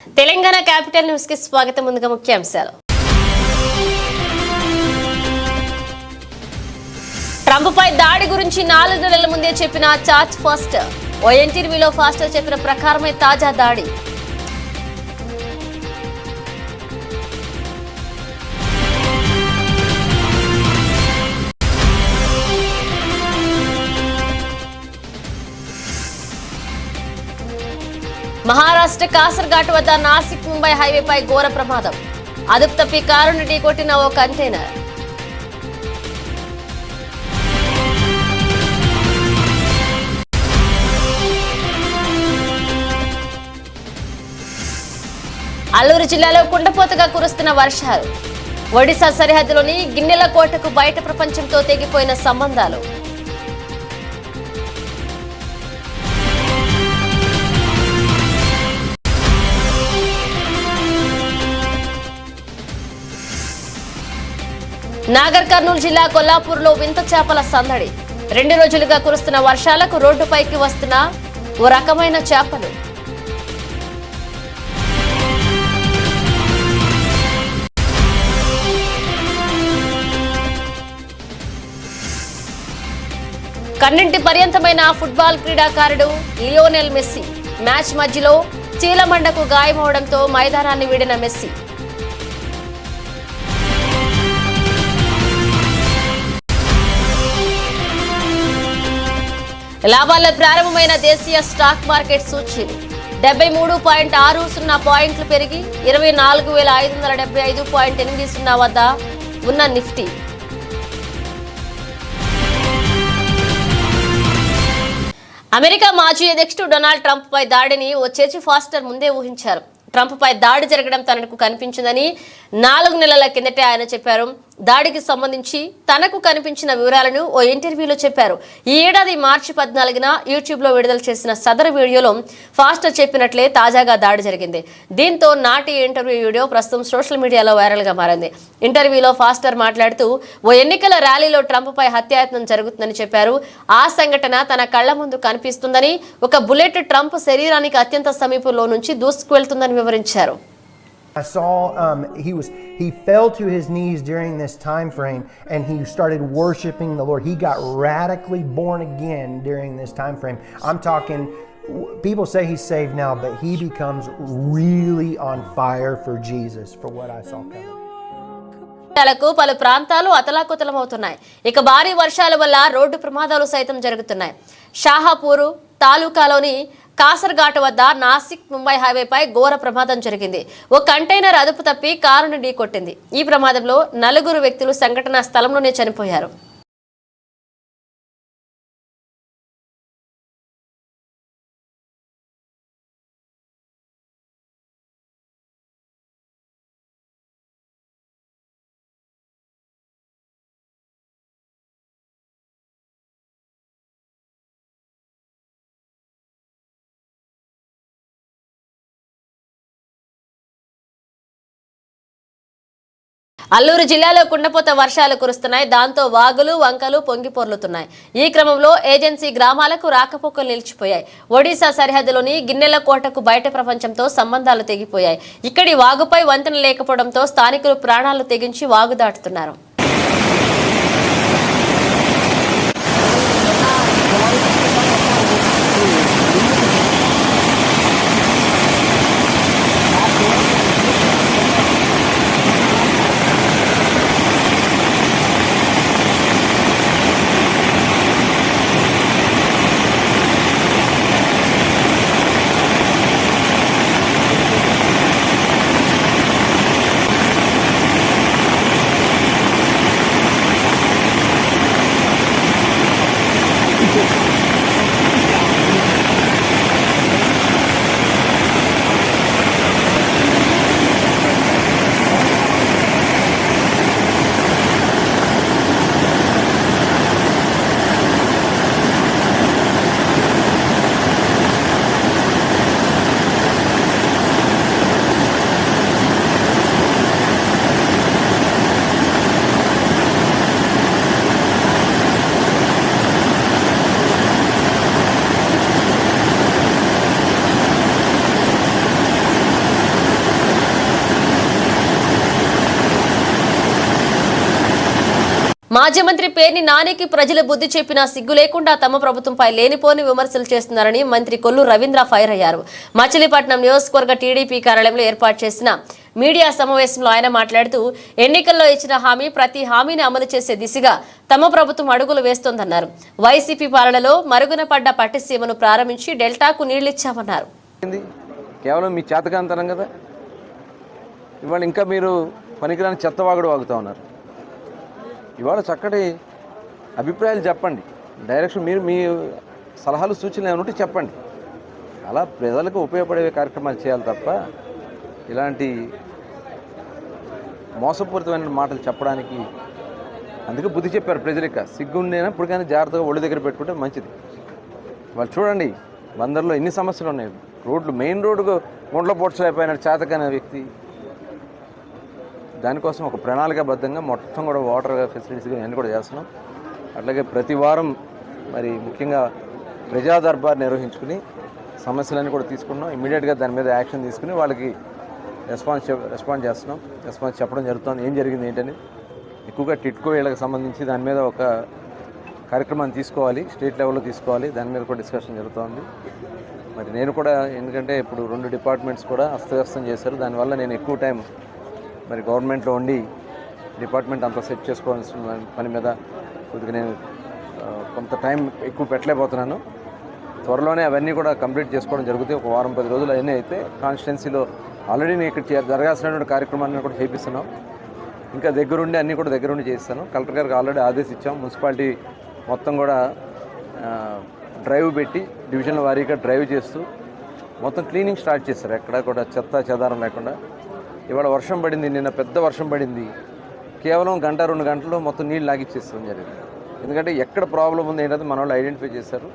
Telangana capital news కి స్వాగతం. ముందుగా ముఖ్యాంశాలు. ట్రంప్ పై దాడి గురించి 4 నెలల ముందే చెప్పిన చార్జ్ ఫాస్టర్. ఓ ఇంటర్వ్యూలో ఫాస్టర్ చెప్పిన ప్రకారమే తాజా దాడి. మహారాష్ట్ర కాసర్ఘాట్ వద్ద నాసిక్ ముంబై హైవేపై ఘోర ప్రమాదం. అదుపు తప్పి కారును ఢీకొట్టిన ఓ కంటైనర్. అల్లూరు జిల్లాలో కుండపోతగా కురుస్తున్న వర్షాలు. ఒడిశా సరిహద్దులోని గిన్నెల కోటకు బయట ప్రపంచంతో తెగిపోయిన సంబంధాలు. నాగర్ కర్నూలు జిల్లా కొల్లాపూర్లో వింత చేపల సందడి. 2 రోజులుగా కురుస్తున్న వర్షాలకు రోడ్డుపైకి వస్తున్న ఓ రకమైన చేపలు. కన్నింటి పర్యంతమైన ఫుట్బాల్ క్రీడాకారుడు లియోనెల్ మెస్సీ మ్యాచ్ మధ్యలో చీలమండకు గాయమవడంతో మైదానాన్ని వీడిన మెస్సీ. లాభాల్లో ప్రారంభమైన దేశీయ స్టాక్ మార్కెట్ సూచీలు 73.60 పాయింట్లు పెరిగి 24,575.80 వద్ద ఉన్న నిఫ్టీ అమెరికా మాజీ అధ్యక్షుడు డొనాల్డ్ ట్రంప్ పై దాడిని ఓ చర్చి ఫాస్టర్ ముందే ఊహించారు. ట్రంప్ పై దాడి జరగడం తనకు కనిపించిందని 4 నెలల కిందటే ఆయన చెప్పారు. దాడికి సంబంధించి తనకు కనిపించిన వివరాలను ఓ ఇంటర్వ్యూలో చెప్పారు. ఈ ఏడాది మార్చి 14న యూట్యూబ్లో విడుదల చేసిన సదరు వీడియోలో ఫాస్టర్ చెప్పినట్లే తాజాగా దాడి జరిగింది. దీంతో నాటి ఇంటర్వ్యూ వీడియో ప్రస్తుతం సోషల్ మీడియాలో వైరల్గా మారింది. ఇంటర్వ్యూలో ఫాస్టర్ మాట్లాడుతూ ఓ ఎన్నికల ర్యాలీలో ట్రంప్ పై హత్యాయత్నం జరుగుతుందని చెప్పారు. ఆ సంఘటన తన కళ్ల ముందు కనిపిస్తుందని, ఒక బుల్లెట్ ట్రంప్ శరీరానికి అత్యంత సమీపంలో నుంచి దూసుకువెళ్తుందని వివరించారు. I saw he fell to his knees during this time frame and he started worshiping the Lord. He got radically born again during this time frame. I'm talking, people say he's saved now, but he becomes really on fire for Jesus for what I saw coming. పలు ప్రాంతాలు అతలాకుతలమవుతున్నాయి. ఇక భారీ వర్షాల వల్ల road ప్రమాదాలు సైతం జరుగుతున్నాయి. షాహాపూర్ తాలూకాలోని కాసర్ఘాట్ వద్ద నాసిక్ ముంబై హైవేపై ఘోర ప్రమాదం జరిగింది. ఓ కంటైనర్ అదుపు తప్పి కారును ఢీకొట్టింది. ఈ ప్రమాదంలో 4 వ్యక్తులు సంఘటనా స్థలంలోనే చనిపోయారు. అల్లూరు జిల్లాలో కుండపోత వర్షాలు కురుస్తున్నాయి. దాంతో వాగులు వంకలు పొంగి పొర్లుతున్నాయి. ఈ క్రమంలో ఏజెన్సీ గ్రామాలకు రాకపోకలు నిలిచిపోయాయి. ఒడిశా సరిహద్దులోని గిన్నెల కోటకు బయట ప్రపంచంతో సంబంధాలు తెగిపోయాయి. ఇక్కడి వాగుపై వంతెన లేకపోవడంతో స్థానికులు ప్రాణాలు తెగించి వాగు దాటుతున్నారు. మాజీ మంత్రి పేర్ని నానికి ప్రజలు బుద్ధి చెప్పినా సిగ్గు లేకుండా తమ ప్రభుత్వంపై లేనిపోని విమర్శలు చేస్తున్నారని మంత్రి కొల్లు రవీంద్ర ఫైర్ అయ్యారు. మచిలీపట్నం నియోజకవర్గ టీడీపీ కార్యాలయంలో ఏర్పాటు చేసిన మీడియా సమావేశంలో ఆయన మాట్లాడుతూ ఎన్నికల్లో ఇచ్చిన హామీ ప్రతి హామీని అమలు చేసే దిశగా తమ ప్రభుత్వం అడుగులు వేస్తోందన్నారు. వైసీపీ పాలనలో మరుగున పడ్డ పట్టిసీమను ప్రారంభించి డెల్టాకు నీళ్లిచ్చామన్నారు. కేవలం మీ చేతకాంతనం కదా, ఇవాళ ఇంకా మీరు పనికిరాని చెత్తవాగుడు వాగుతూ ఉన్నారు. ఇవాళ చక్కటి అభిప్రాయాలు చెప్పండి, డైరెక్షన్ మీరు మీ సలహాలు సూచనలు ఏమైనా ఉంటే చెప్పండి. అలా ప్రజలకు ఉపయోగపడే కార్యక్రమాలు చేయాలి తప్ప ఇలాంటి మోసపూరితమైన మాటలు చెప్పడానికి అందుకే బుద్ధి చెప్పారు ప్రజలకి. సిగ్గుండేనా ఇప్పుడు కానీ జాగ్రత్తగా ఒళ్ళు దగ్గర పెట్టుకుంటే మంచిది. వాళ్ళు చూడండి బందర్లో ఎన్ని సమస్యలు ఉన్నాయి. రోడ్లు మెయిన్ రోడ్డుకు గుండ్ల పోడ్చలేకపోయిన చేతకైన వ్యక్తి. దానికోసం ఒక ప్రణాళికాబద్ధంగా మొత్తం కూడా వాటర్ ఫెసిలిటీస్ అన్నీ కూడా చేస్తున్నాం. అట్లాగే ప్రతి వారం మరి ముఖ్యంగా ప్రజా దర్బార్ నిర్వహించుకుని సమస్యలన్నీ కూడా తీసుకున్నాం. ఇమీడియట్గా దాని మీద యాక్షన్ తీసుకుని వాళ్ళకి రెస్పాన్స్ చేస్తున్నాం. రెస్పాన్స్ చెప్పడం జరుగుతుంది ఏం జరిగింది ఏంటని. ఎక్కువగా టిట్కో వీళ్ళకి సంబంధించి దాని మీద ఒక కార్యక్రమాన్ని తీసుకోవాలి, స్టేట్ లెవెల్లో తీసుకోవాలి. దాని మీద కూడా డిస్కషన్ జరుగుతుంది. మరి నేను కూడా ఎందుకంటే ఇప్పుడు 2 డిపార్ట్మెంట్స్ కూడా అస్తవ్యస్తం చేశారు. దానివల్ల నేను ఎక్కువ టైం మరి గవర్నమెంట్లో ఉండి డిపార్ట్మెంట్ అంతా సెట్ చేసుకోవాల్సిన పని మీద కొద్దిగా నేను కొంత టైం ఎక్కువ పెట్టలేకపోతున్నాను. త్వరలోనే అవన్నీ కూడా కంప్లీట్ చేసుకోవడం జరుగుతాయి. ఒక వారం 10 రోజులు అవన్నీ అయితే కాన్స్టిట్యున్సీలో ఆల్రెడీ నేను ఇక్కడ జరగాల్సినటువంటి కార్యక్రమాన్ని కూడా చేపిస్తున్నాం. ఇంకా దగ్గరుండి అన్నీ కూడా దగ్గరుండి చేస్తాను. కలెక్టర్ గారికి ఆల్రెడీ ఆదేశించాం. మున్సిపాలిటీ మొత్తం కూడా డ్రైవ్ పెట్టి డివిజన్ల వారీగా డ్రైవ్ చేస్తూ మొత్తం క్లీనింగ్ స్టార్ట్ చేస్తారు. ఎక్కడ కూడా చెత్త చెదారం లేకుండా. ఇవాళ వర్షం పడింది, నిన్న పెద్ద వర్షం పడింది. కేవలం 1-2 గంటల్లో మొత్తం నీళ్ళు లాగిచ్చేస్తాం జరిగింది. ఎందుకంటే ఎక్కడ ప్రాబ్లం ఉంది ఏంటంటే మన వాళ్ళు ఐడెంటిఫై చేశారు.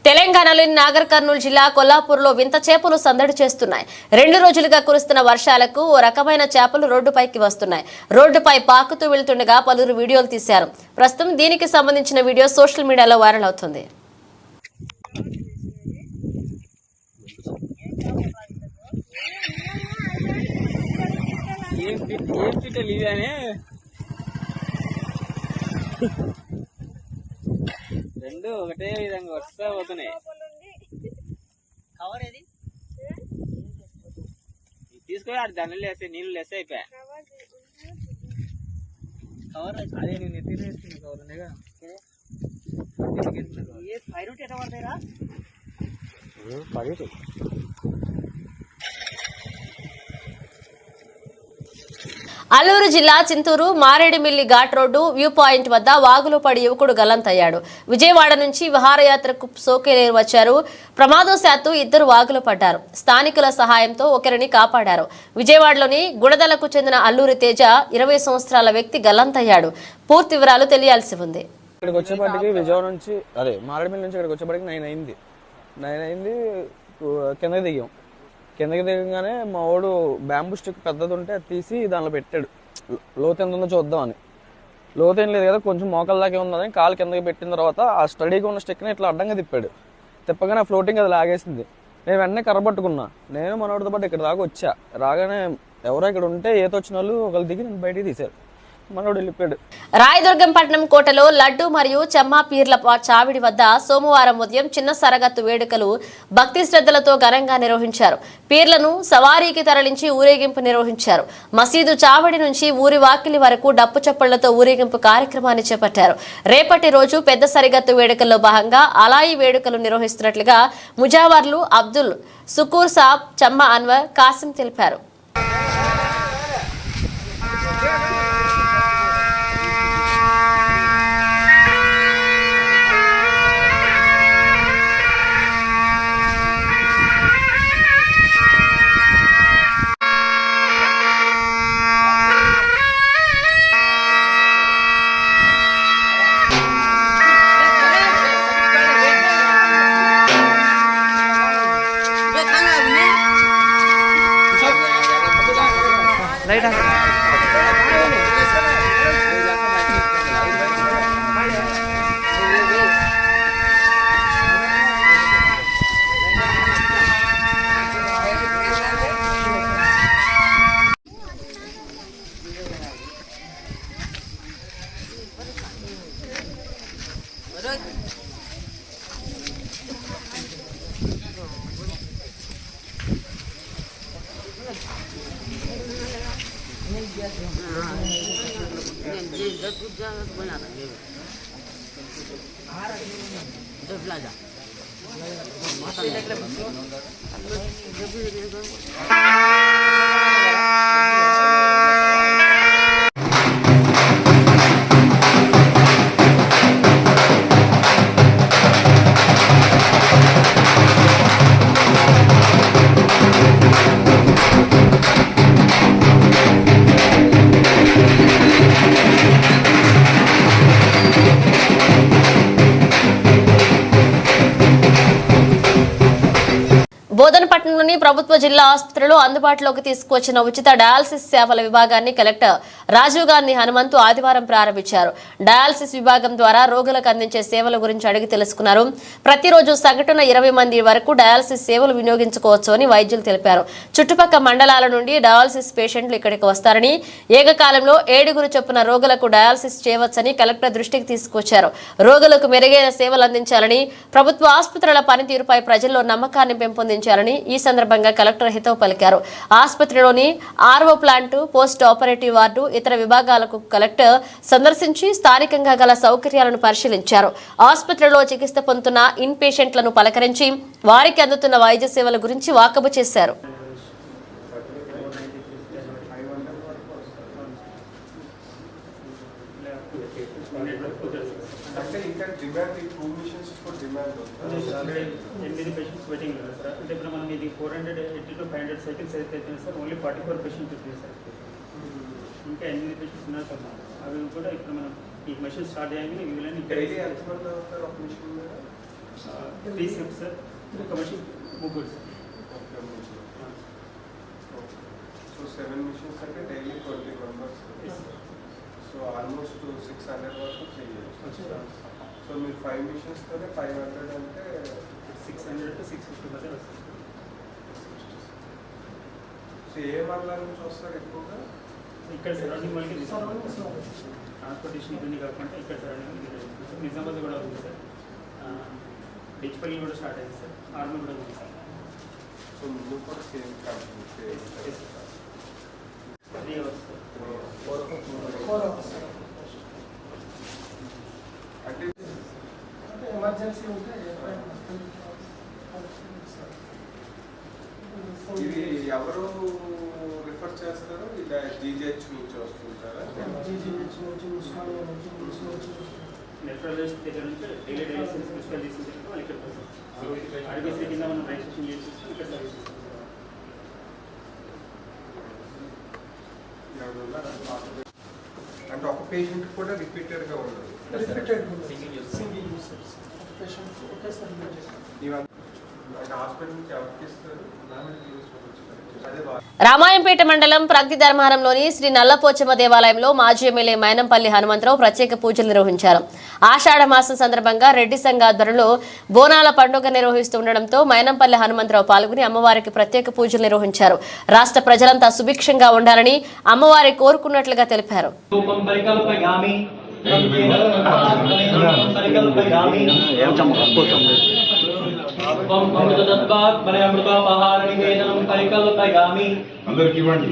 తెలంగాణలోని నాగర్ కర్నూలు జిల్లా కొల్లాపూర్లో వింత చేపలు సందడి చేస్తున్నాయి. 2 రోజులుగా కురుస్తున్న వర్షాలకు ఓ రకమైన చేపలు రోడ్డుపైకి వస్తున్నాయి. రోడ్డుపై పాకుతూ వెళ్తుండగా పలువురు వీడియోలు తీశారు. ప్రస్తుతం దీనికి సంబంధించిన వీడియో సోషల్ మీడియాలో వైరల్ అవుతుంది. రెండు ఒకటే విధంగా వస్తా పోతున్నాయి. తీసుకొని ఆడు దండలు వేస్తే నీళ్ళు వేస్తే అయిపోయా. అదే నేను ఎత్తి వేసుకున్నా కవర్ ఉన్నాయిగా. అల్లూరు జిల్లా Chintur Maredumilli ghat road view point వద్ద వాగులో పడి యువకుడు గల్లంతయ్యాడు. విజయవాడ నుంచి విహారయాత్రకు సోకేలేరు వచ్చారు. ప్రమాదవశాత్తు 2 వాగులో పడ్డారు. స్థానికుల సహాయంతో ఒకరిని కాపాడారు. విజయవాడలోని గుడదలకు చెందిన అల్లూరి తేజ 20 సంవత్సరాల వ్యక్తి గల్లంతయ్యాడు. పూర్తి వివరాలు తెలియాల్సి ఉంది. ఇక్కడికి వచ్చేప్పటికి విజయవాడ నుంచి మారేడుమిల్లి నుంచి ఇక్కడికి వచ్చేప్పటికి 9 అయింది. కిందకి దిగాం. కిందకి దిగగానే మా వాడు బ్యాంబూ స్టిక్ పెద్దది ఉంటే అది తీసి దానిలో పెట్టాడు. లోతు ఎంత ఉందో చూద్దామని. లోతు ఏం లేదు కదా, కొంచెం మోకాల దాకా ఉందని కాలు కిందకి పెట్టిన తర్వాత ఆ స్టడీగా ఉన్న స్టిక్ని ఇట్లా అడ్డంగా తిప్పాడు. తిప్పగానే ఫ్లోటింగ్ అది లాగేసింది. నేను వెంటనే కర్ర పట్టుకున్నా. నేను మనోడితో పాటు ఇక్కడ దాకా వచ్చా. రాగానే ఎవరో ఇక్కడ ఉంటే ఈత వచ్చిన వాళ్ళు ఒకళ్ళు దిగి నేను బయటికి తీశారు. మనోడు వెళ్ళిపోయాడు. రాయదుర్గంపట్నం కోటలో లడ్డు మరియు చెమ్మా పీర్ల చావిడి వద్ద సోమవారం ఉదయం చిన్న సరగత్తు వేడుకలు భక్తి శ్రద్ధలతో ఘనంగా నిర్వహించారు. పీర్లను సవారీకి తరలించి ఊరేగింపు నిర్వహించారు. మసీదు చావడి నుంచి ఊరి వాకిలి వరకు డప్పు చప్పళ్లతో ఊరేగింపు కార్యక్రమాన్ని చేపట్టారు. రేపటి రోజు పెద్ద సరిగత్తు వేడుకల్లో భాగంగా అలాయి వేడుకలు నిర్వహిస్తున్నట్లుగా ముజావర్లు అబ్దుల్ సుకూర్ సాబ్, చమ్మా అన్వర్, కాసిం తెలిపారు. బోధనపట్నంలోని ప్రభుత్వ జిల్లా ఆసుపత్రిలో అందుబాటులోకి తీసుకువచ్చిన ఉచిత డయాలసిస్ సేవల విభాగాన్ని కలెక్టర్ రాజీవ్ గాంధీ హనుమంతు ఆదివారం ప్రారంభించారు. డయాలసిస్ విభాగం ద్వారా రోగులకు అందించే సేవల గురించి అడిగి తెలుసుకున్నారు. ప్రతిరోజు సగటున 20 మంది వరకు డయాలసిస్ సేవలు వినియోగించుకోవచ్చు అని వైద్యులు తెలిపారు. చుట్టుపక్కల మండలాల నుండి డయాలసిస్ పేషెంట్లు ఇక్కడికి వస్తారని, ఏకకాలంలో 7 చొప్పున రోగులకు డయాలసిస్ చేయవచ్చని కలెక్టర్ దృష్టికి తీసుకొచ్చారు. రోగులకు మెరుగైన సేవలు అందించాలని, ప్రభుత్వ ఆసుపత్రుల పనితీరుపై ప్రజల్లో నమ్మకాన్ని పెంపొందించారు. ఈ సందర్భంగా కలెక్టర్ హితవు పలికారు. ఆసుపత్రిలోని RO plant, post operative ward, ఇతర విభాగాలకు కలెక్టర్ సందర్శించి స్థానికంగా గల సౌకర్యాలను పరిశీలించారు. ఆసుపత్రిలో చికిత్స పొందుతున్న ఇన్ పేషెంట్లను పలకరించి వారికి అందుతున్న వైద్య సేవల గురించి వాకబు చేశారు. పేషెంట్స్ వెయిటింగ్ లేదు సార్. అంటే ఇప్పుడు మనం ఇది 480 to 500 సైకిల్స్ అయితే సార్ ఓన్లీ 44 పేషెంట్స్ ఉంటుంది సార్. ఇంకా 8 పేషెంట్స్ ఉన్నారు సార్. అవి కూడా ఇప్పుడు మనం ఈ మెషిన్ స్టార్ట్ అయ్యాక వీళ్ళని త్రీ షిఫ్ట్స్ సార్. ఒక మెషిన్ 3 సార్. సో 7 machines అంటే డైలీ 20 members. సో ఆల్మోస్ట్ 600 వరకు చేయాలి. సో మీరు 5 machines తోనే 500 అంటే 600 to 650 మధ్య వస్తుంది. సో ఏ మండలం నుంచి వస్తారు ఎక్కువగా? ఇక్కడ సరౌండింగ్ వాళ్ళకి ట్రాన్స్పోర్టేషన్ ఇబ్బంది కాకుండా ఇక్కడ సరౌండింగ్ నిజామాబాద్ కూడా ఉంది సార్. డిచ్పల్లి కూడా స్టార్ట్ అయింది సార్. ఆర్మూర్ కూడా ఉంది సార్. సో ముందు కూడా same company 3 hours sir. 4 hours అంటే ఎమర్జెన్సీ ఉంటే ఇది ఎవరు రిఫర్ చేస్తారు? ఇలా జీజీహెచ్ నుంచి వస్తుంటారా? నెఫ్రాలజిస్ట్ దగ్గర నుంచి డైలీ డయాలసిస్ ప్రిస్క్రైబ్ చేసిన తర్వాత వాళ్ళు ఇక్కడ ఆర్బీసీ కింద మనం రిజిస్ట్రేషన్ చేసి ఇక్కడ సర్వీస్ అంటే ఒక పేషెంట్ కూడా రిపీటెడ్గా ఉండదు. సింగిల్ యూసర్స్ పేషెంట్ ఒకేసారి అంటే హాస్పిటల్ నుంచి ఎవరికి ఇస్తారు? అదే రామాయంపేట మండలం ప్రగతి ధర్మారంలోని శ్రీ నల్లపోచమ్మ దేవాలయంలో మాజీ ఎమ్మెల్యే మైనంపల్లి హనుమంతరావు ప్రత్యేక పూజలు నిర్వహించారు. ఆషాఢ మాసం సందర్భంగా రెడ్డి సంఘ ఆధ్వర్యంలో బోనాల పండుగ నిర్వహిస్తుండటంతో మైనంపల్లి హనుమంతరావు పాల్గొని అమ్మవారికి ప్రత్యేక పూజలు నిర్వహించారు. రాష్ట్ర ప్రజలంతా సుభిక్షంగా ఉండాలని అమ్మవారి కోరుకున్నట్లుగా తెలిపారు. అందరికి ఇవ్వండి.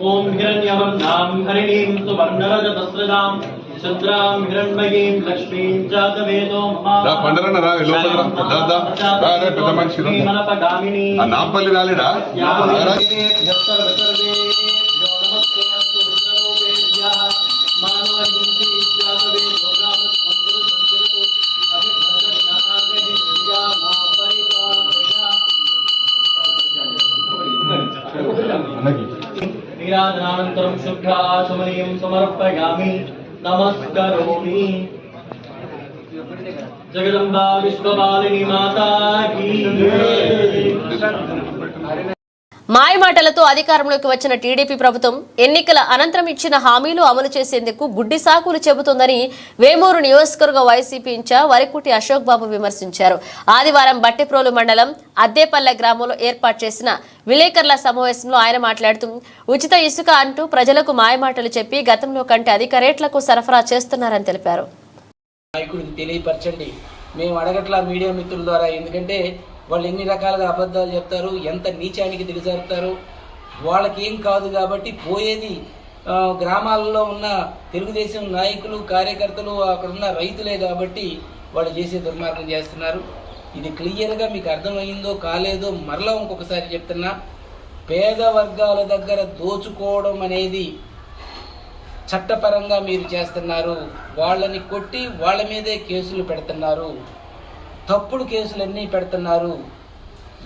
ఓం హిరణ్యవర్ణాం హరిణీం సువర్ణరజతస్రజాం చంద్రాం హిరణ్మయీం లక్ష్మీం జాతవేదో పండరన్న రా లోపల పెద్ద మనిషి నాంపల్లి రాలేడా? నీరాజనానంతరం శుభ్రాచమనీయం సమర్పయామి నమస్కరోమి. జగదంబా విశ్వపాలిని మాతా కీ. మాయమాటలతో అధికారంలోకి వచ్చిన టీడీపీ ప్రభుత్వం ఎన్నికల అనంతరం ఇచ్చిన హామీలు అమలు చేసేందుకు గుడ్డి సాకులు చెబుతోందని వేమూరు నియోజకవర్గ వైసీపీ ఇన్ఛార్జ్ వరికుటి అశోక్ బాబు విమర్శించారు. ఆదివారం బట్టిప్రోలు మండలం అద్దేపల్లె గ్రామంలో ఏర్పాటు చేసిన విలేకరుల సమావేశంలో ఆయన మాట్లాడుతూ ఉచిత ఇసుక అంటూ ప్రజలకు మాయమాటలు చెప్పి గతంలో కంటే అధిక రేట్లకు సరఫరా చేస్తున్నారని తెలిపారు. నాయకుడికి తెలియపరచండి, మేము అడగట్లా మీడియా మిత్రుల ద్వారా, ఎందుకంటే వాళ్ళు ఎన్ని రకాలుగా అబద్ధాలు చెప్తారు, ఎంత నీచానికి దిగజారుతారు, వాళ్ళకి ఏం కాదు కాబట్టి పోయేది గ్రామాలలో ఉన్న తెలుగుదేశం నాయకులు కార్యకర్తలు అక్కడ ఉన్న రైతులే కాబట్టి వాళ్ళు చేసే దుర్మార్గం చేస్తున్నారు. ఇది క్లియర్గా మీకు అర్థమైందో కాలేదో మరలా ఇంకొకసారి చెప్తున్నా, పేద వర్గాల దగ్గర దోచుకోవడం అనేది చట్టపరంగా మీరు చేస్తున్నారు. వాళ్ళని కొట్టి వాళ్ళ మీదే కేసులు పెడుతున్నారు, తప్పుడు కేసులన్నీ పెడుతున్నారు.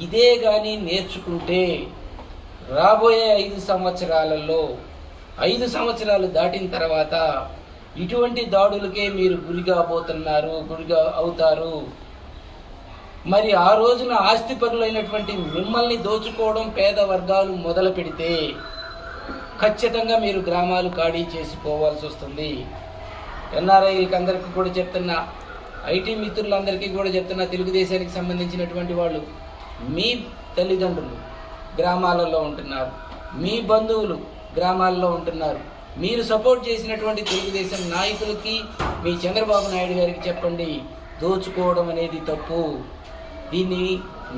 ఇదే కానీ నేర్చుకుంటే రాబోయే 5 సంవత్సరాలలో 5 సంవత్సరాలు దాటిన తర్వాత ఇటువంటి దాడులకే మీరు గురిగా అవుతారు. మరి ఆ రోజున ఆస్తిపరులైనటువంటి మిమ్మల్ని దోచుకోవడం పేద వర్గాలు మొదలు పెడితే ఖచ్చితంగా మీరు గ్రామాలు ఖాళీ చేసుకోవాల్సి వస్తుంది. ఎన్ఆర్ఐలకి అందరికీ కూడా చెప్తున్నా, ఐటీ మిత్రులందరికీ కూడా చెప్తున్నా, తెలుగుదేశానికి సంబంధించినటువంటి వాళ్ళు మీ తల్లిదండ్రులు గ్రామాలలో ఉంటున్నారు, మీ బంధువులు గ్రామాల్లో ఉంటున్నారు. మీరు సపోర్ట్ చేసినటువంటి తెలుగుదేశం నాయకులకి, మీ చంద్రబాబు నాయుడు గారికి చెప్పండి, దోచుకోవడం అనేది తప్పు, దీన్ని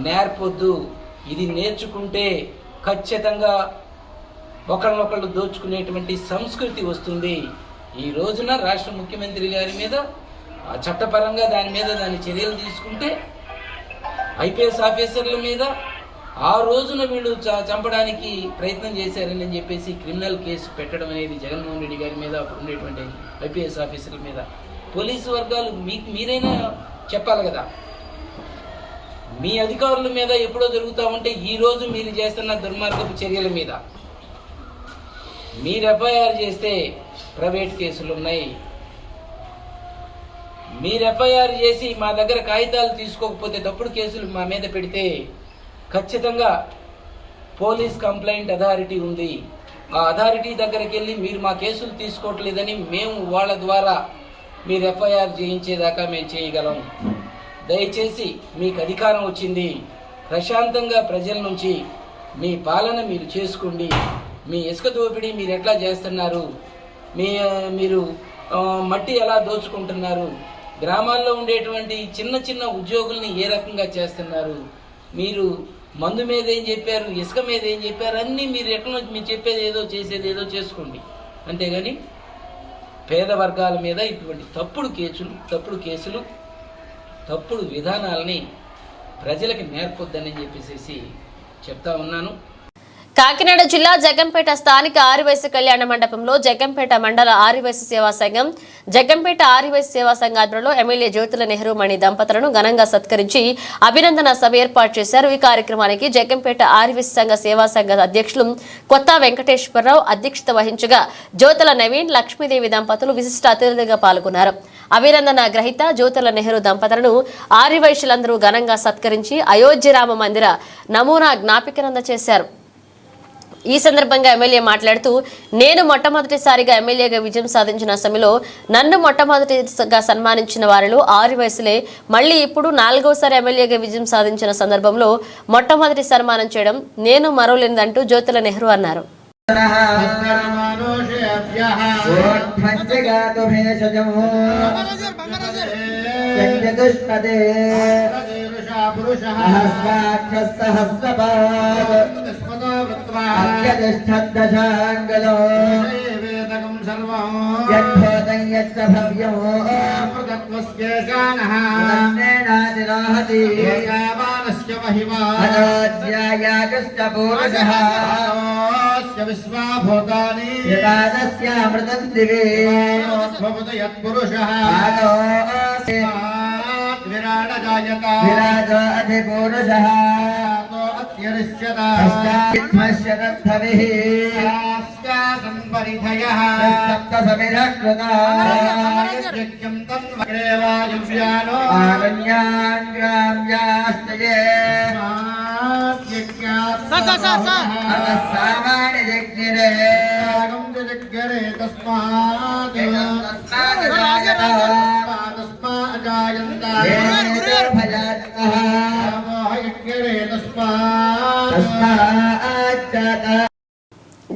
నేర్పొద్దు. ఇది నేర్చుకుంటే ఖచ్చితంగా ఒకళ్ళనొకళ్ళు దోచుకునేటువంటి సంస్కృతి వస్తుంది. ఈ రోజున రాష్ట్ర ముఖ్యమంత్రి గారి మీద చట్టపరంగా దాని చర్యలు తీసుకుంటే ఐపీఎస్ ఆఫీసర్ల మీద ఆ రోజున వీళ్ళు చంపడానికి ప్రయత్నం చేశారని చెప్పేసి క్రిమినల్ కేసు పెట్టడం అనేది జగన్మోహన్ రెడ్డి గారి మీద, అప్పుడు ఉండేటువంటి ఐపీఎస్ ఆఫీసర్ల మీద పోలీసు వర్గాలు మీరైనా చెప్పాలి కదా. మీ అధికారుల మీద ఎప్పుడో జరుగుతూ ఉంటే ఈ రోజు మీరు చేస్తున్న దుర్మార్గపు చర్యల మీద మీరు ఎఫ్ఐఆర్ చేస్తే ప్రైవేట్ కేసులు ఉన్నాయి. మీరు ఎఫ్ఐఆర్ చేసి మా దగ్గర కాగితాలు తీసుకోకపోతే తప్పుడు కేసులు మా మీద పెడితే ఖచ్చితంగా పోలీస్ కంప్లైంట్ అథారిటీ ఉంది. ఆ అథారిటీ దగ్గరికి వెళ్ళి మీరు మా కేసులు తీసుకోవట్లేదని మేము వాళ్ళ ద్వారా మీరు ఎఫ్ఐఆర్ చేయించేదాకా మేము చేయగలం. దయచేసి మీకు అధికారం వచ్చింది, ప్రశాంతంగా ప్రజల నుంచి మీ పాలన మీరు చేసుకోండి. మీ ఇసుక దోపిడీ మీరు ఎట్లా చేస్తున్నారు, మీరు మట్టి ఎలా దోచుకుంటున్నారు, గ్రామాల్లో ఉండేటువంటి చిన్న చిన్న ఉద్యోగుల్ని ఏ రకంగా చేస్తున్నారు, మీరు మందు మీద ఏం చెప్పారు, ఇసుక మీద ఏం చెప్పారు, అన్నీ మీరు ఎట్లా మీరు చెప్పేది ఏదో చేసేది ఏదో చేసుకోండి. అంతేగాని పేద వర్గాల మీద ఇటువంటి తప్పుడు కేసులు తప్పుడు విధానాలని ప్రజలకు నేర్పొద్దని చెప్పేసి చెప్తా ఉన్నాను. కాకినాడ జిల్లా జగ్గంపేట స్థానిక ఆర్యవైశ్య కళ్యాణ మండపంలో జగ్గంపేట మండల ఆర్యవైశ్య సేవా సంఘం, జగ్గంపేట ఆర్యవైశ్య సేవా సంఘ ఆధ్వర్యంలో ఎమ్మెల్యే జ్యోతుల నెహ్రూ మణి దంపతులను ఘనంగా సత్కరించి అభినందన సభ ఏర్పాటు చేశారు. ఈ కార్యక్రమానికి జగ్గంపేట ఆర్యవైశ్య సంఘ సేవా సంఘ అధ్యక్షులు కొత్త వెంకటేశ్వరరావు అధ్యక్షత వహించగా జ్యోతుల నవీన్, లక్ష్మీదేవి దంపతులు విశిష్ట అతిథులుగా పాల్గొన్నారు. అభినందన గ్రహీత జ్యోతుల నెహ్రూ దంపతులను ఆర్యవైశ్యులందరూ ఘనంగా సత్కరించి అయోధ్య రామ మందిర నమూనా జ్ఞాపికను అందజేశారు. ఈ సందర్భంగా ఎమ్మెల్యే మాట్లాడుతూ, నేను మొట్టమొదటిసారిగా ఎమ్మెల్యేగా విజయం సాధించిన సమయంలో నన్ను మొట్టమొదటిగా సన్మానించిన వారిలో ఆర్యవైశ్యులే. మళ్లీ ఇప్పుడు 4వసారి ఎమ్మెల్యేగా విజయం సాధించిన సందర్భంలో మొట్టమొదటి సన్మానం చేయడం నేను మరోలేదంటూ జ్యోతుల నెహ్రూ అన్నారు. విశ్వాభూతాని యదాదస్యామృతం దివే యత్పురుషః విరాజాయత విరాజో అధిపురుషః అత్యరిష్యత అష్టావిధ్మశ్యతద్ధవిః సంపరిధయః సప్తసమిధకృతా యజ్ఞం తన్వగ్రేవాయువ్యానో ఆరణ్యాన్ గ్రామ్యాస్తయే సామాని జగ్నిరే జగ్నిరే తస్మాత్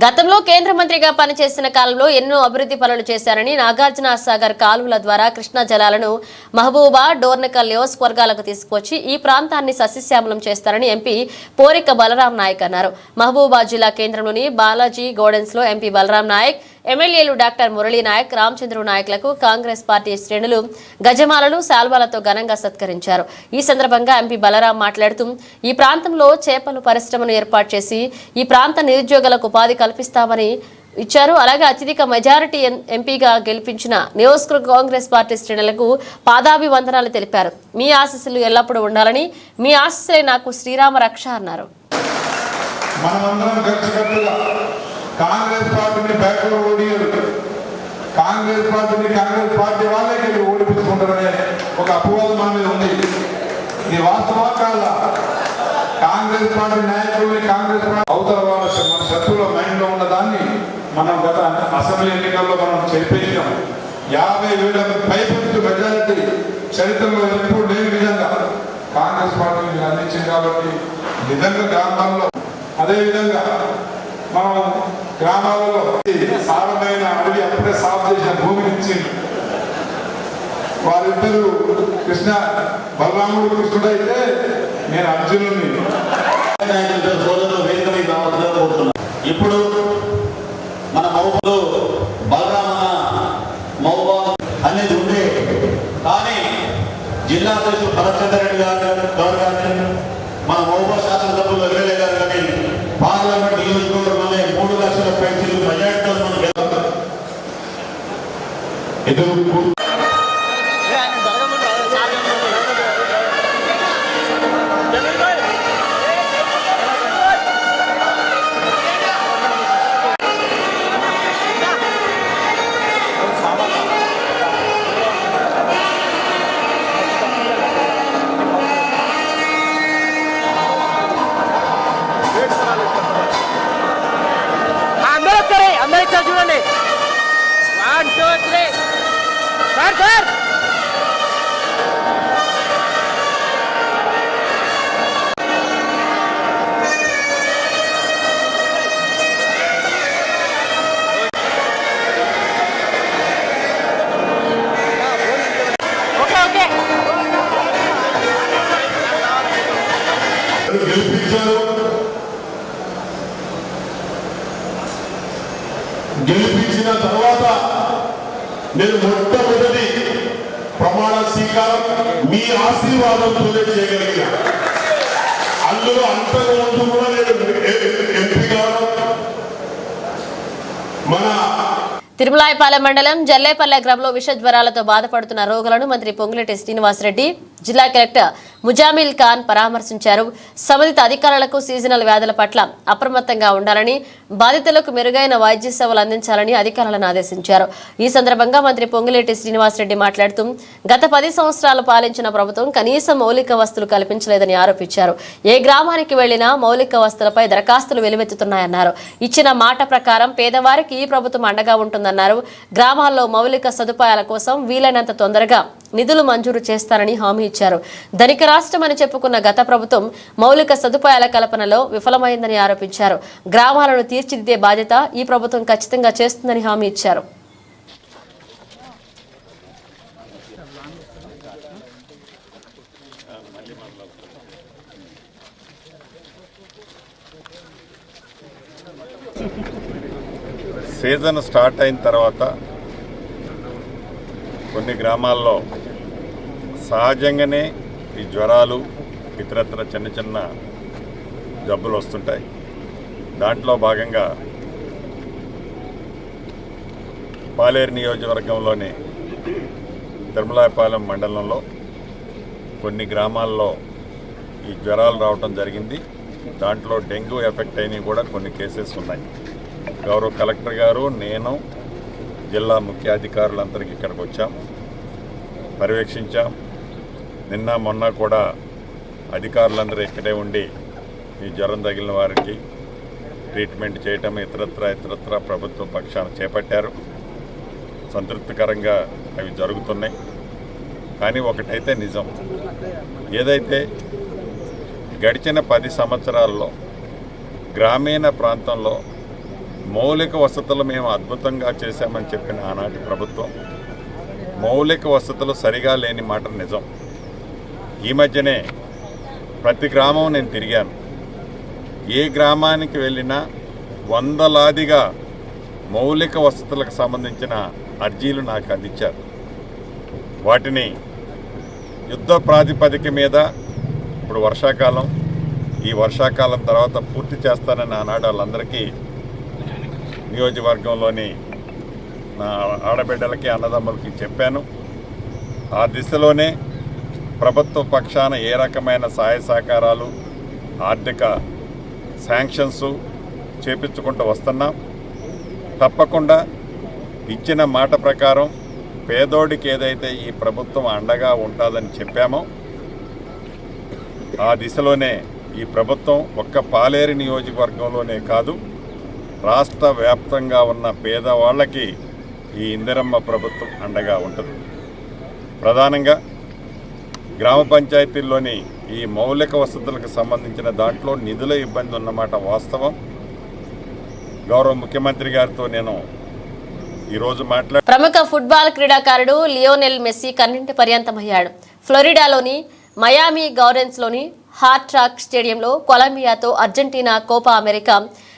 గతంలో కేంద్ర మంత్రిగా పనిచేసిన కాలంలో ఎన్నో అభివృద్ధి పనులు చేశారని నాగార్జున సాగర్ కాలువల ద్వారా కృష్ణా జలాలను మహబూబా డోర్నకల్ నియోజకవర్గాలకు తీసుకొచ్చి ఈ ప్రాంతాన్ని సస్యశ్యామలం చేస్తారని ఎంపీ పోరిక బలరాం నాయక్ అన్నారు. మహబూబా జిల్లా కేంద్రంలోని బాలాజీ గార్డెన్స్ లో ఎంపీ బలరాం నాయక్, ఎమ్మెల్యేలు డాక్టర్ మురళీ నాయక్, రామచంద్రు నాయకులకు కాంగ్రెస్ పార్టీ శ్రేణులు గజమాలలు, శాల్వాలతో ఘనంగా సత్కరించారు. ఈ సందర్భంగా ఎంపీ బలరాం మాట్లాడుతూ ఈ ప్రాంతంలో చేపలు పరిశ్రమను ఏర్పాటు చేసి ఈ ప్రాంత నిరుద్యోగులకు ఉపాధి కల్పిస్తామని ఇచ్చారు. అలాగే అత్యధిక మెజారిటీ ఎంపీగా గెలిపించిన నియోజకవర్గ కాంగ్రెస్ పార్టీ శ్రేణులకు పాదాభివందనాలు తెలిపారు. మీ ఆశీస్సులు ఎల్లప్పుడూ ఉండాలని, మీ ఆశీస్సులే నాకు శ్రీరామ రక్ష అన్నారు. కాంగ్రెస్ పార్టీని బ్యాక్వర్డ్ ఓడియారు, కాంగ్రెస్ పార్టీ వాళ్ళకి ఓడిపించుకుంటారనే ఒక అపవాదం మన మీద ఉంది. ఇది వాస్తవా కాదా? కాంగ్రెస్ పార్టీ నాయకుల్ని కాంగ్రెస్ పార్టీ అవతల వాళ్ళ మన శత్రువుల మైండ్ లో ఉన్న దాన్ని మనం గత అసెంబ్లీ ఎన్నికల్లో మనం చెప్పేసినాం. 50,000 పైపెత్తు మెజారిటీ చరిత్రలో ఎప్పుడు లేని విధంగా కాంగ్రెస్ పార్టీ అందించింది. కాబట్టి నిజంగా గ్రామాల్లో అదేవిధంగా మనం గ్రామాలలో సారమైన అడవి అప్పుడే సాగు చేసిన భూమిని ఇచ్చి వారిద్దరూ కృష్ణ బలరాముడు కృష్ణుడు అయితే నేను అర్జునుడిని. ఇప్పుడు మన మహబూబు బలరామన్న మహబూబా అనేది ఉండే, కానీ జిల్లా అధ్యక్షుడు భరత్చంద్ర రెడ్డి గారు కానీ మన మహబూబా శాసనసభ్యులు ఎమ్మెల్యే గారు కానీ పార్లమెంట్ నియోజకవర్గంలోనే 3 లక్షల పెన్షన్లు మెజార్టీతో మనం ఎదురు చూడండి. 1 2 3 సార్ గెలిపించిన తర్వాత నేను మొట్టమొదటి ప్రమాణ స్వీకారం మీ ఆశీర్వాదంతోనే చేయగలిగిన. అందులో అంతకుముందు కూడా నేను ఎంపీగా మన తిరుమలాయపాలెం మండలం జల్లేపల్లె గ్రామంలో విష జ్వరాలతో బాధపడుతున్న రోగులను మంత్రి పొంగులేటి శ్రీనివాసరెడ్డి, జిల్లా కలెక్టర్ ముజామిల్ ఖాన్ పరామర్శించారు. సంబంధిత అధికారులకు సీజనల్ వ్యాధుల పట్ల అప్రమత్తంగా ఉండాలని, బాధితులకు మెరుగైన వైద్య సేవలు అందించాలని అధికారులను ఆదేశించారు. ఈ సందర్భంగా మంత్రి పొంగులేటి శ్రీనివాసరెడ్డి మాట్లాడుతూ గత 10 సంవత్సరాలు పాలించిన ప్రభుత్వం కనీస మౌలిక వస్తువులు కల్పించలేదని ఆరోపించారు. ఏ గ్రామానికి వెళ్లినా మౌలిక వస్తువులపై దరఖాస్తులు వెలువెత్తుతున్నాయన్నారు. ఇచ్చిన మాట ప్రకారం పేదవారికి ఈ ప్రభుత్వం అండగా ఉంటుందన్నారు. గ్రామాల్లో మౌలిక సదుపాయాల కోసం వీలైనంత తొందరగా నిధులు మంజూరు చేస్తారని హామీ ఇచ్చారు. ధనిక రాష్ట్రం అని చెప్పుకున్న గత ప్రభుత్వం మౌలిక సదుపాయాల కల్పనలో విఫలమైందని ఆరోపించారు. గ్రామాలను తీర్చిదిద్దే బాధ్యత ఈ ప్రభుత్వం ఖచ్చితంగా చేస్తుందని హామీ ఇచ్చారు. సీజన్ స్టార్ట్ అయిన తర్వాత కొన్ని గ్రామాల్లో సహజంగానే ఈ జ్వరాలు ఇతరత్ర చిన్న చిన్న జబ్బులు వస్తుంటాయి. దాంట్లో భాగంగా పాలేరు నియోజకవర్గంలోని తిరుమలాయపాలెం మండలంలో కొన్ని గ్రామాల్లో ఈ జ్వరాలు రావటం జరిగింది. దాంట్లో డెంగ్యూ ఎఫెక్ట్ అయినవి కూడా కొన్ని కేసెస్ ఉన్నాయి. గౌరవ కలెక్టర్ గారు, నేను, జిల్లా ముఖ్యాధికారులందరికీ ఇక్కడికి వచ్చాం, పర్యవేక్షించాం. నిన్న మొన్న కూడా అధికారులందరూ ఇక్కడే ఉండి ఈ జ్వరం తగిలిన వారికి ట్రీట్మెంట్ చేయటం ఇతరత్ర ప్రభుత్వ పక్షాన చేపట్టారు. సంతృప్తికరంగా అవి జరుగుతున్నాయి. కానీ ఒకటైతే నిజం, ఏదైతే గడిచిన 10 సంవత్సరాల్లో గ్రామీణ ప్రాంతంలో మౌలిక వసతులు మేము అద్భుతంగా చేశామని చెప్పిన ఆనాటి ప్రభుత్వం మౌలిక వసతులు సరిగా లేని మాట నిజం. ఈ మధ్యనే ప్రతి గ్రామం నేను తిరిగాను. ఏ గ్రామానికి వెళ్ళినా వందలాదిగా మౌలిక వసతులకు సంబంధించిన అర్జీలు నాకు అందించారు. వాటిని యుద్ధ ప్రాతిపదిక మీద ఇప్పుడు వర్షాకాలం, ఈ వర్షాకాలం తర్వాత పూర్తి చేస్తానని ఆనాడు వాళ్ళందరికీ నియోజకవర్గంలోని నా ఆడబిడ్డలకి అన్నదమ్ములకి చెప్పాను. ఆ దిశలోనే ప్రభుత్వ పక్షాన ఏ రకమైన సహాయ సహకారాలు, ఆర్థిక శాంక్షన్స్ చేపించుకుంటూ వస్తున్నాం. తప్పకుండా ఇచ్చిన మాట ప్రకారం పేదోడికి ఏదైతే ఈ ప్రభుత్వం అండగా ఉంటుందని చెప్పామో ఆ దిశలోనే ఈ ప్రభుత్వం ఒక్క పాలేరు నియోజకవర్గంలోనే కాదు, రాష్ట్ర వ్యాప్తంగా ఉన్న పేదవాళ్ళకి ఈ ఇందిరమ్మ ప్రభుత్వం అండగా ఉంటుంది. ప్రధానంగా గ్రామ పంచాయతీల్లోని ఈ మౌలిక వసతులకు సంబంధించిన దాంట్లో నిధుల ఇబ్బంది ఉన్నమాట వాస్తవం. గౌరవ ముఖ్యమంత్రి గారితో నేను ఈరోజు ప్రముఖ ఫుట్బాల్ క్రీడాకారుడు లియోనెల్ మెస్సీ కన్నింటి పర్యంతమయ్యాడు. ఫ్లోరిడాలోని మయామి గౌరెన్స్లోని హార్డ్ రాక్ స్టేడియంలో కొలంబియాతో అర్జెంటీనా కోపా అమెరికా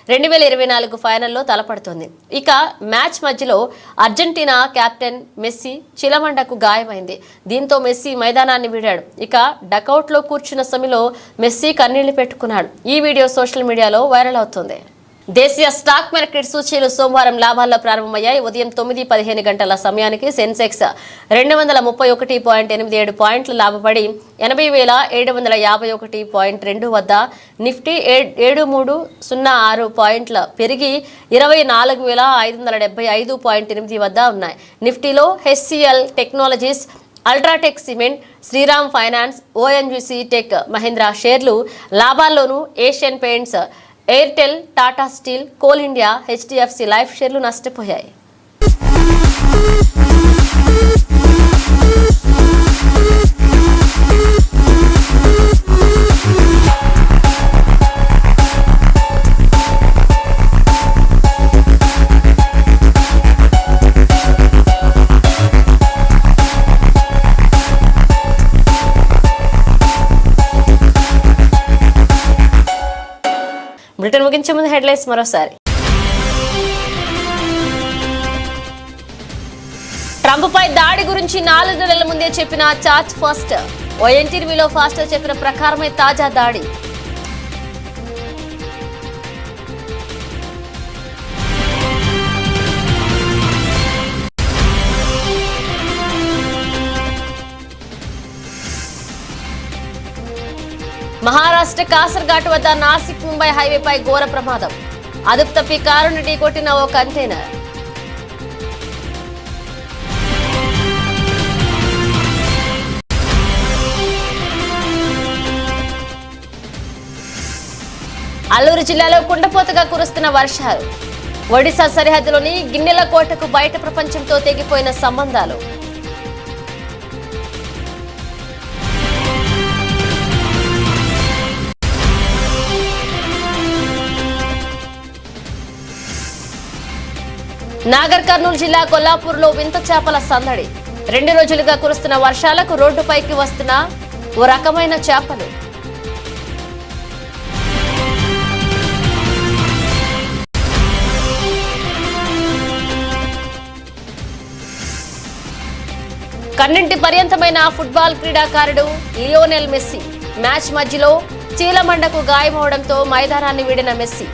2024 ఫైనల్లో తలపడుతోంది. ఇక మ్యాచ్ మధ్యలో అర్జెంటీనా కెప్టెన్ మెస్సీ చిలమండకు గాయమైంది. దీంతో మెస్సీ మైదానాన్ని వీడాడు. ఇక డకౌట్లో కూర్చున్న సమయంలో మెస్సీ కన్నీళ్లు పెట్టుకున్నాడు. ఈ వీడియో సోషల్ మీడియాలో వైరల్ అవుతుంది. దేశీయ స్టాక్ మార్కెట్ సూచీలు సోమవారం లాభాల్లో ప్రారంభమయ్యాయి. ఉదయం 9:15 గంటల సమయానికి సెన్సెక్స్ 231.87 పాయింట్లు లాభపడి 80,751.2 వద్ద, నిఫ్టీ 7306 పాయింట్ల పెరిగి 24,575.8 వద్ద ఉన్నాయి. నిఫ్టీలో HCL Technologies, UltraTech Cement, Shriram Finance, ONGC Tech Mahindra షేర్లు లాభాల్లోనూ Asian Paints, Airtel, Tata Steel, Coal India, HDFC Life షేర్లు నష్టపోయాయి. బ్రిటన్ ముగించే ముందు హెడ్లైన్స్ మరోసారి. ట్రంప్పై దాడి గురించి 4 నెలల ముందే చెప్పిన చార్జ్ ఫాస్టర్. ఓ ఇంటర్వ్యూలో ఫాస్టర్ చెప్పిన ప్రకారమే తాజా దాడి. మహారాష్ట్ర కాసర్ఘాట్ వద్ద నాసిక్ ముంబై హైవేపై ఘోర ప్రమాదం. అదుపు తప్పి కారును ఢీకొట్టిన ఓ కంటైనర్. అల్లూరు జిల్లాలో కుండపోతగా కురుస్తున్న వర్షాలు. ఒడిశా సరిహద్దులోని గిన్నెల కోటకు బయట ప్రపంచంతో తెగిపోయిన సంబంధాలు. నాగర్ కర్నూలు జిల్లా కొల్లాపూర్లో వింత చేపల సందడి. 2 రోజులుగా కురుస్తున్న వర్షాలకు రోడ్డుపైకి వస్తున్న ఓ రకమైన చేపలు. కన్నింటి పర్యంతమైన ఫుట్బాల్ క్రీడాకారుడు లియోనెల్ మెస్సీ మ్యాచ్ మధ్యలో చీలమండకు గాయమవడంతో మైదానాన్ని వీడిన మెస్సీ.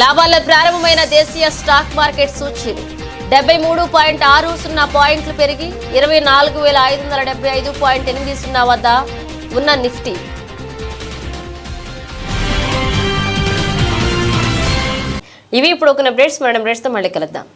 లాభాల్లో ప్రారంభమైన దేశీయ స్టాక్ మార్కెట్ సూచీలు 73.60 పాయింట్లు పెరిగి 24,575.80 వద్ద ఉన్న నిఫ్టీ ఇవి ఇప్పుడు ఒక అప్డేట్స్. మేడం అప్డేట్స్తో మళ్ళీ కలుద్దాం.